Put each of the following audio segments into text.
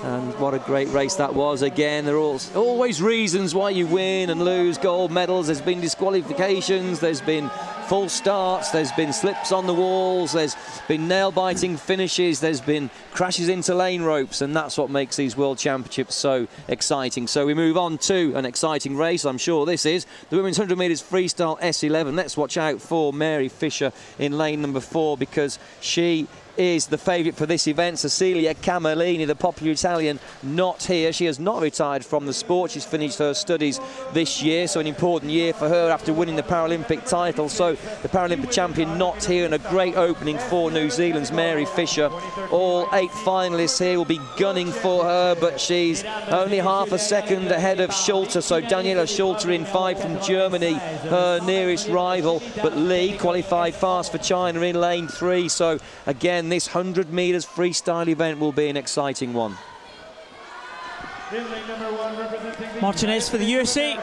And what a great race that was. Again, there are always reasons why you win and lose gold medals. There's been disqualifications, there's been false starts, there's been slips on the walls, there's been nail-biting finishes, there's been crashes into lane ropes, and that's what makes these World Championships so exciting. So we move on to an exciting race, I'm sure this is. The women's 100 metres freestyle S11. Let's watch out for Mary Fisher in lane number 4, because she is the favourite for this event. Cecilia Camellini, the popular Italian, not here. She has not retired from the sport. She's finished her studies this year, so an important year for her after winning the Paralympic title. So the Paralympic champion not here, and a great opening for New Zealand's Mary Fisher. All 8 finalists here will be gunning for her, but she's only half a second ahead of Schulte. So Daniela Schulte in 5 from Germany, her nearest rival. But Lee qualified fast for China in lane 3. So again, this 100 metres freestyle event will be an exciting one. Martinez for the USA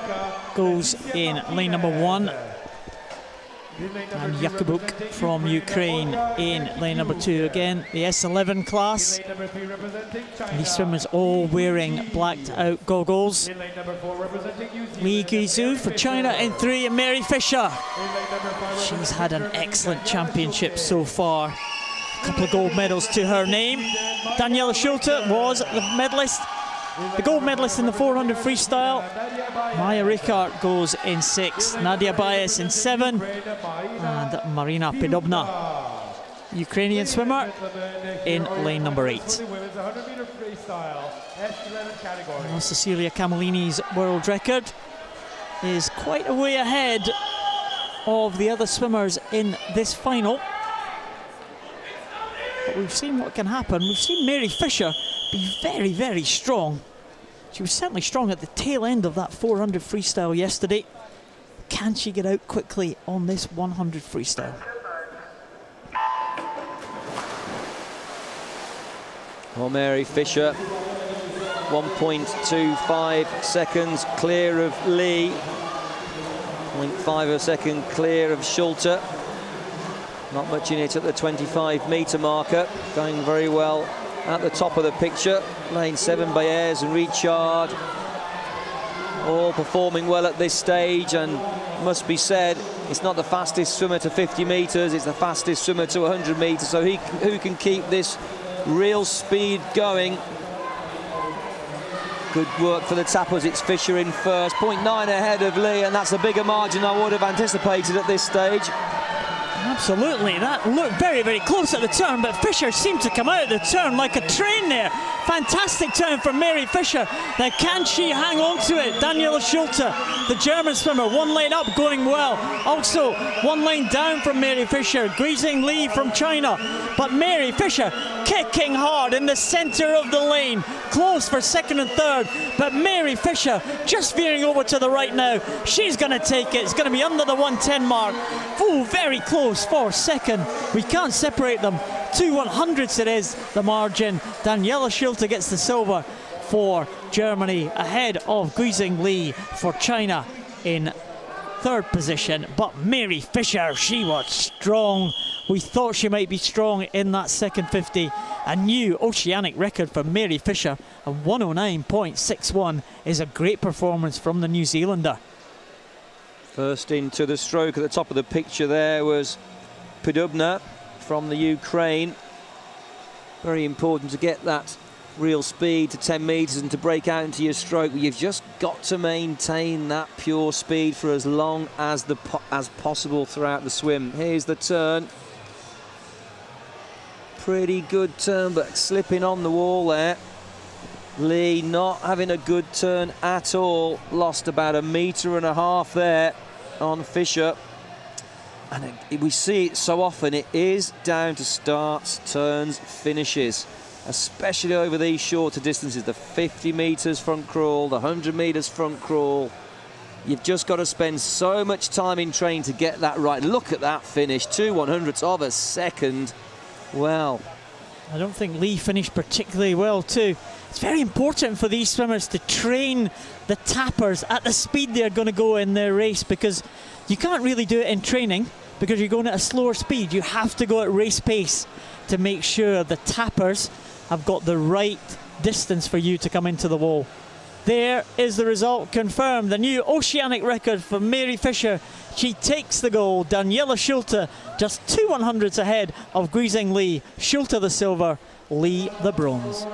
goes in lane number 1. And Iakibiuk from Ukraine in lane number 2. Again, the S11 class. And these swimmers all wearing blacked out goggles. Guizhi for China in 3, and Mary Fisher. She's had an excellent championship so far. A couple of gold medals to her name. Daniela Schulte was the medalist, the gold medalist in the 400 freestyle. Maja Reichard goes in 6, Nadia Baez in 7, and Maryna Piddubna, Ukrainian swimmer, in lane number 8. Well, Cecilia Camellini's world record is quite a way ahead of the other swimmers in this final. But we've seen what can happen. We've seen Mary Fisher be very, very strong. She was certainly strong at the tail end of that 400 freestyle yesterday. Can she get out quickly on this 100 freestyle? Well, Mary Fisher, 1.25 seconds clear of Lee, 0.5 a second clear of Schulte. Not much in it at the 25-metre marker. Going very well at the top of the picture. Lane 7, Baez and Reichard, all performing well at this stage, and must be said, it's not the fastest swimmer to 50 metres, it's the fastest swimmer to 100 metres, so who can keep this real speed going? Good work for the tappers. It's Fisher in first, 0.9 ahead of Lee, and that's a bigger margin I would have anticipated at this stage. Absolutely, that looked very, very close at the turn, but Fisher seemed to come out of the turn like a train there. Fantastic turn from Mary Fisher. Now, can she hang on to it? Daniela Schulte, the German swimmer, 1 lane up, going well. Also, 1 lane down from Mary Fisher. Guizhi Lee from China. But Mary Fisher kicking hard in the centre of the lane. Close for second and third, but Mary Fisher just veering over to the right now. She's going to take it. It's going to be under the 110 mark. Ooh, very close for second. We can't separate them. 2 100ths it is, the margin. Daniela Schulte gets the silver for Germany, ahead of Guizhi Lee for China in third position. But Mary Fisher, she was strong. We thought she might be strong in that second 50. A new oceanic record for Mary Fisher, and 109.61 is a great performance from the New Zealander. First into the stroke at the top of the picture there was Piddubna from the Ukraine. Very important to get that real speed to 10 metres and to break out into your stroke. You've just got to maintain that pure speed for as long as possible throughout the swim. Here's the turn. Pretty good turn, but slipping on the wall there. Lee not having a good turn at all. Lost about 1.5 meters there on Fisher. And we see it so often. It is down to starts, turns, finishes, especially over these shorter distances. The 50 metres front crawl, the 100 metres front crawl. You've just got to spend so much time in training to get that right. Look at that finish, 2 100ths of a second. Well, I don't think Lee finished particularly well too. It's very important for these swimmers to train the tappers at the speed they're going to go in their race, because you can't really do it in training because you're going at a slower speed. You have to go at race pace to make sure the tappers have got the right distance for you to come into the wall. There is the result confirmed. The new oceanic record for Mary Fisher. She takes the gold. Daniela Schulte just 2 100ths ahead of Guizhi Lee. Schulte the silver, Lee the bronze.